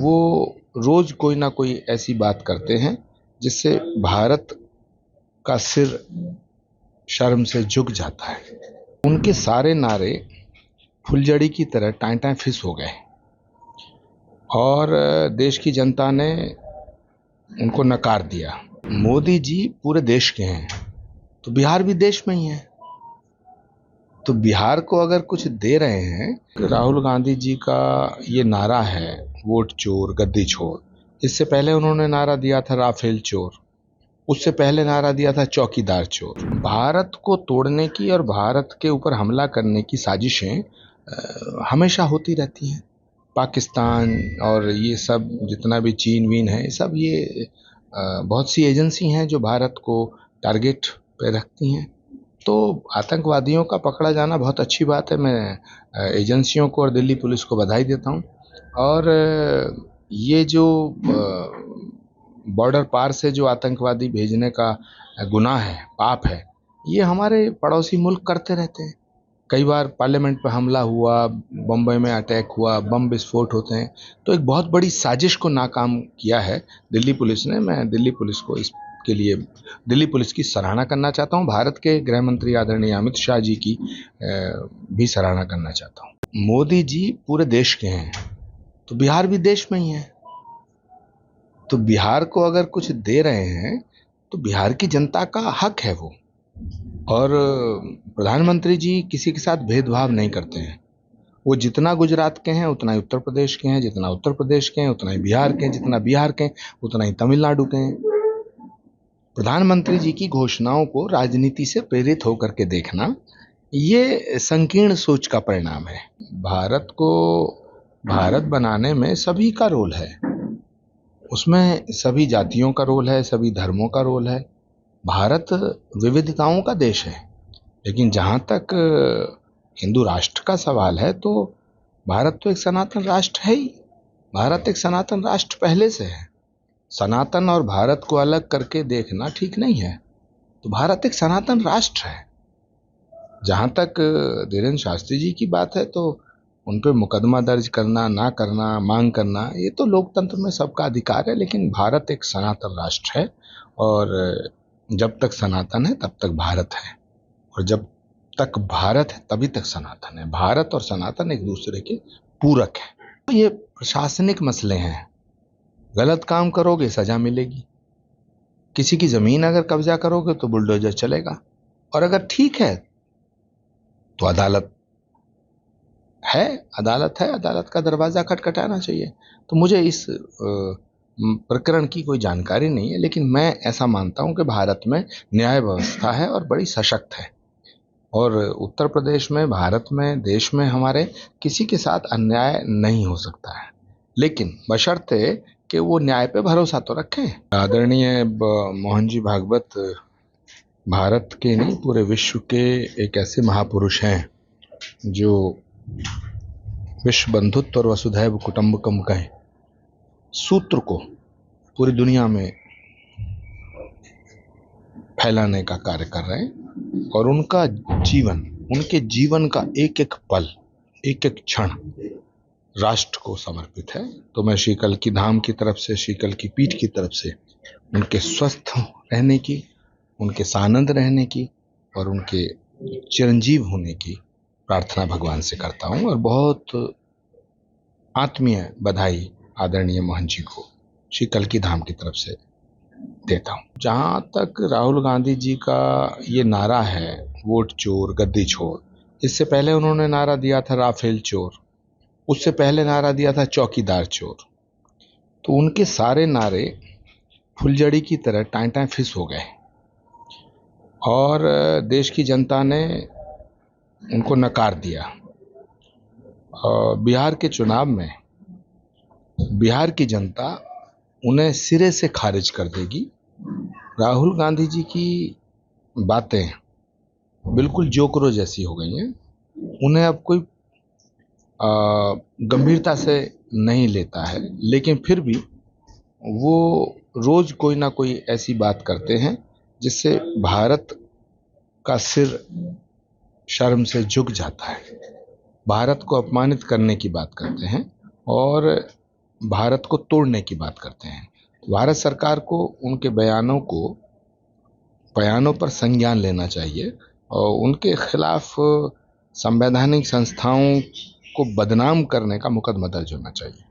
वो रोज कोई ना कोई ऐसी बात करते हैं जिससे भारत का सिर शर्म से झुक जाता है। उनके सारे नारे फुलझड़ी की तरह टाएं टाएं फिस हो गए और देश की जनता ने उनको नकार दिया। मोदी जी पूरे देश के हैं तो बिहार भी देश में ही है, तो बिहार को अगर कुछ दे रहे हैं। राहुल गांधी जी का ये नारा है वोट चोर गद्दी छोड़। इससे पहले उन्होंने नारा दिया था राफेल चोर, उससे पहले नारा दिया था चौकीदार चोर। भारत को तोड़ने की और भारत के ऊपर हमला करने की साजिशें हमेशा होती रहती हैं। पाकिस्तान और ये सब जितना भी चीन वीन है, सब ये बहुत सी एजेंसी हैं जो भारत को टारगेट पे रखती हैं। तो आतंकवादियों का पकड़ा जाना बहुत अच्छी बात है। मैं एजेंसियों को और दिल्ली पुलिस को बधाई देता हूँ। और ये जो बॉर्डर पार से जो आतंकवादी भेजने का गुनाह है, पाप है, ये हमारे पड़ोसी मुल्क करते रहते हैं। कई बार पार्लियामेंट पर हमला हुआ, बम्बई में अटैक हुआ, बम विस्फोट होते हैं। तो एक बहुत बड़ी साजिश को नाकाम किया है दिल्ली पुलिस ने। मैं दिल्ली पुलिस को इसके लिए दिल्ली पुलिस की सराहना करना चाहता हूँ। भारत के गृह मंत्री आदरणीय अमित शाह जी की भी सराहना करना चाहता हूँ। मोदी जी पूरे देश के हैं तो बिहार भी देश में ही है, तो बिहार को अगर कुछ दे रहे हैं तो बिहार की जनता का हक है वो। और प्रधानमंत्री जी किसी के साथ भेदभाव नहीं करते हैं। वो जितना गुजरात के हैं उतना ही उत्तर प्रदेश के हैं, जितना उत्तर प्रदेश के हैं उतना ही बिहार के हैं, जितना बिहार के हैं उतना ही तमिलनाडु के हैं। प्रधानमंत्री जी की घोषणाओं को राजनीति से प्रेरित होकर के देखना, ये संकीर्ण सोच का परिणाम है। भारत को भारत बनाने में सभी का रोल है, उसमें सभी जातियों का रोल है, सभी धर्मों का रोल है। भारत विविधताओं का देश है, लेकिन जहाँ तक हिंदू राष्ट्र का सवाल है तो भारत तो एक सनातन राष्ट्र है ही। भारत एक सनातन राष्ट्र पहले से है। सनातन और भारत को अलग करके देखना ठीक नहीं है। तो भारत एक सनातन राष्ट्र है। जहाँ तक धीरेन्द्र शास्त्री जी की बात है तो उन पर मुकदमा दर्ज करना, ना करना, मांग करना, ये तो लोकतंत्र में सबका अधिकार है। लेकिन भारत एक सनातन राष्ट्र है और जब तक सनातन है तब तक भारत है, और जब तक भारत है तभी तक सनातन है। भारत और सनातन एक दूसरे के पूरक है। तो ये प्रशासनिक मसले हैं। गलत काम करोगे सजा मिलेगी, किसी की जमीन अगर कब्जा करोगे तो बुलडोजर चलेगा, और अगर ठीक है तो अदालत है। अदालत का दरवाजा खटखटाना चाहिए। तो मुझे इस प्रकरण की कोई जानकारी नहीं है, लेकिन मैं ऐसा मानता हूं कि भारत में न्याय व्यवस्था है और बड़ी सशक्त है। और उत्तर प्रदेश में, भारत में, देश में हमारे किसी के साथ अन्याय नहीं हो सकता है, लेकिन बशर्ते कि वो न्याय पे भरोसा तो रखें। आदरणीय मोहन जी भागवत भारत के नहीं पूरे विश्व के एक ऐसे महापुरुष हैं जो विश्व बंधुत्व और वसुधैव कुटुंबकम के सूत्र को पूरी दुनिया में फैलाने का कार्य कर रहे हैं। और उनके जीवन का एक एक पल, एक एक क्षण राष्ट्र को समर्पित है। तो मैं श्री कल्की धाम की तरफ से, श्री कल्की पीठ की तरफ से उनके स्वस्थ रहने की, उनके सानंद रहने की और उनके चिरंजीव होने की प्रार्थना भगवान से करता हूँ। और बहुत आत्मीय बधाई आदरणीय मोहन जी को श्री कल्की धाम की तरफ से देता हूँ। जहाँ तक राहुल गांधी जी का ये नारा है वोट चोर गद्दी छोड़, इससे पहले उन्होंने नारा दिया था राफेल चोर, उससे पहले नारा दिया था चौकीदार चोर। तो उनके सारे नारे फुलझड़ी की तरह टाएं टाएं फिस हो गए और देश की जनता ने उनको नकार दिया। और बिहार के चुनाव में बिहार की जनता उन्हें सिरे से खारिज कर देगी। राहुल गांधी जी की बातें बिल्कुल जोकरों जैसी हो गई हैं। उन्हें अब कोई गंभीरता से नहीं लेता है, लेकिन फिर भी वो रोज कोई ना कोई ऐसी बात करते हैं जिससे भारत का सिर शर्म से झुक जाता है। भारत को अपमानित करने की बात करते हैं और भारत को तोड़ने की बात करते हैं। भारत सरकार को उनके बयानों पर संज्ञान लेना चाहिए और उनके खिलाफ संवैधानिक संस्थाओं को बदनाम करने का मुकदमा दर्ज होना चाहिए।